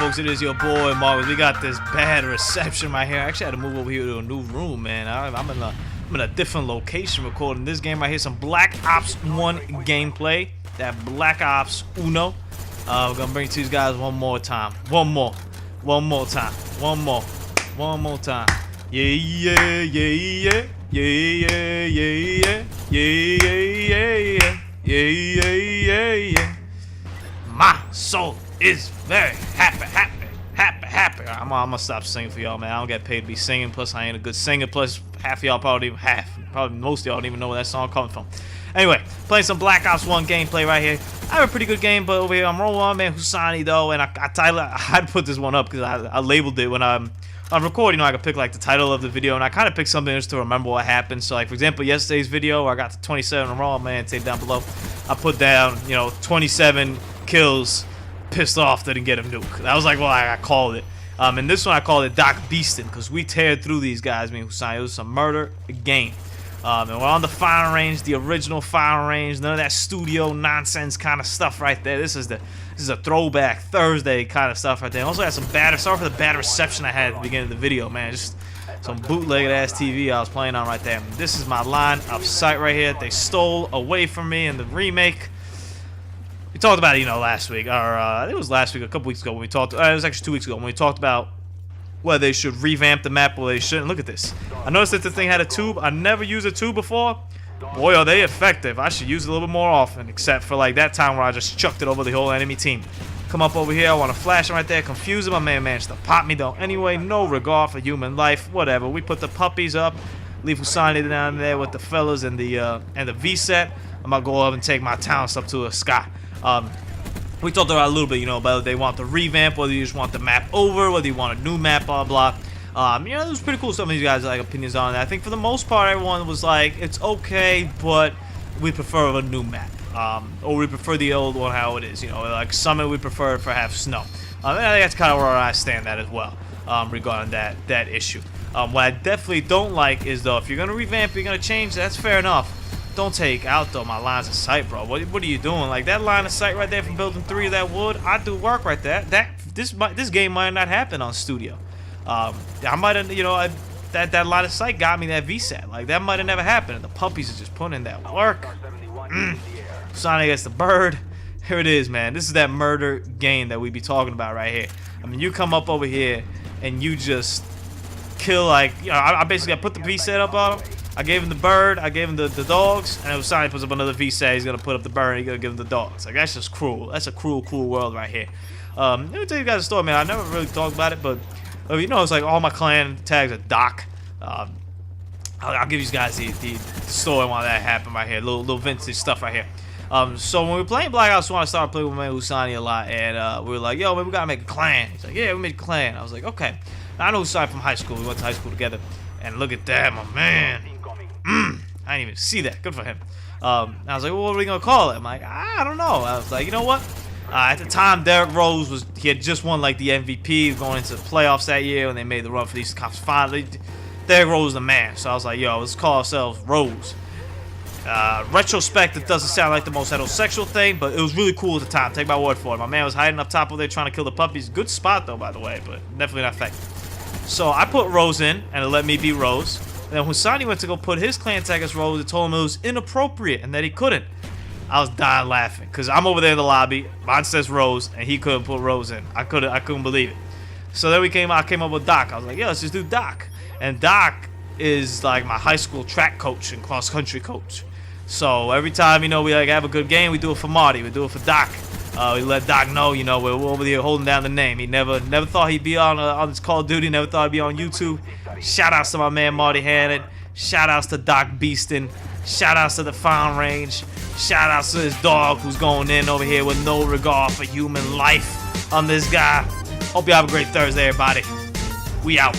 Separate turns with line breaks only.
folks? It is your boy Marcos. We got this bad reception right here. I actually had to move over here to a new room, man. I'm in a different location recording this game right here. Some Black Ops 1 gameplay. That Black Ops Uno. We're gonna bring it to these guys one more time. One more time. One more time. Yeah, yeah, yeah, yeah, yeah, yeah, yeah, yeah, yeah, yeah, yeah. My soul is very happy. I'm gonna stop singing for y'all, man. I don't get paid to be singing. Plus, I ain't a good singer. Plus, half of y'all probably most of y'all don't even know where that song coming from. Anyway, playing some Black Ops 1 gameplay right here. I have a pretty good game, but over here I'm rolling on Manhusani though, and I had to put this one up because I labeled it when I'm recording. You know, I could pick like the title of the video, and I kind of picked something just to remember what happened. So, like for example, yesterday's video, where I got to 27 raw, man. Tape down below. I put down, 27 kills, pissed off, didn't get a nuke. That was like, well, I called it. And this one I called it Doc Beastin because we teared through these guys. It was a murder game. And we're on the firing range, the original firing range. None of that studio nonsense kind of stuff right there. This is a throwback Thursday kind of stuff right there. Also had some sorry for the bad reception I had at the beginning of the video, man. Just some bootlegged ass TV I was playing on right there. This is my line of sight right here. They stole away from me in the remake. We talked about it, last week, or I think it was last week, a couple weeks ago when we talked. It was actually 2 weeks ago when we talked about whether they should revamp the map or they shouldn't. Look at this. I noticed that the thing had a tube. I never used a tube before. Boy, are they effective. I should use it a little bit more often, except for like that time where I just chucked it over the whole enemy team. Come up over here. I want to flash him right there, confuse him. My man managed to pop me though. Anyway, no regard for human life. Whatever. We put the puppies up. Leave Husani down there with the fellas and the V set. I'm gonna go up and take my talents up to the sky. We talked about a little bit, about whether they want the revamp, whether you just want the map over, whether you want a new map, blah blah. It was pretty cool. Some of you guys like opinions on that. I think for the most part, everyone was like, it's okay, but we prefer a new map, or we prefer the old one how it is. Like Summit, we prefer it for half snow. I think that's kind of where I stand at as well, regarding that issue. What I definitely don't like is though, if you're gonna revamp, you're gonna change. That's fair enough. Don't take out though my lines of sight, bro. What are you doing? Like that line of sight right there from building 3 of that wood, I do work right there. This game might not happen on studio. I might have, that line of sight got me that VSAT. Like that might have never happened. The puppies are just putting in that work. Sonic gets the bird. Here it is, man. This is that murder game that we be talking about right here. I mean, you come up over here and you just kill like, I basically put the VSAT up on him. I gave him the bird, I gave him the dogs, and then Sonny puts up another VSAT. He's gonna put up the bird, and he's gonna give him the dogs. Like that's just cruel. That's a cruel world right here. Let me tell you guys a story, man. I never really talked about it, but it's like all my clan tags are Doc. I'll give you guys the story while that happened right here. Little vintage stuff right here. So when we were playing Black Ops 1, I started playing with my Husani a lot, and we were like, yo, man, we gotta make a clan. He's like, yeah, we made a clan. I was like, okay. Now, I know Husani from high school. We went to high school together, and look at that, my man. I didn't even see that. Good for him. I was like, well, what are we gonna call it? I'm like, I don't know. I was like, you know what? At the time, Derrick Rose he had just won like the MVP going into the playoffs that year when they made the run for these Cops finally. Derrick Rose was the man. So I was like, yo, let's call ourselves Rose. Retrospect, it doesn't sound like the most heterosexual thing, but it was really cool at the time. Take my word for it. My man was hiding up top over there trying to kill the puppies. Good spot though, by the way, but definitely not effective. So I put Rose in, and it let me be Rose. And then when Husani went to go put his clan tag as Rose, it told him it was inappropriate and that he couldn't. I was dying laughing because I'm over there in the lobby. Mine says Rose, and he couldn't put Rose in. I couldn't believe it. So then I came up with Doc. I was like, yeah, let's just do Doc. And Doc is like my high school track coach and cross country coach. So every time we like have a good game, we do it for Marty. We do it for Doc. We let Doc know, we're over here holding down the name. He never thought he'd be on this Call of Duty. Never thought he'd be on YouTube. Shout outs to my man Marty Hannon. Shout outs to Doc Beastin. Shout outs to the Found Range. Shout outs to his dog who's going in over here with no regard for human life on this guy. Hope you have a great Thursday, everybody. We out.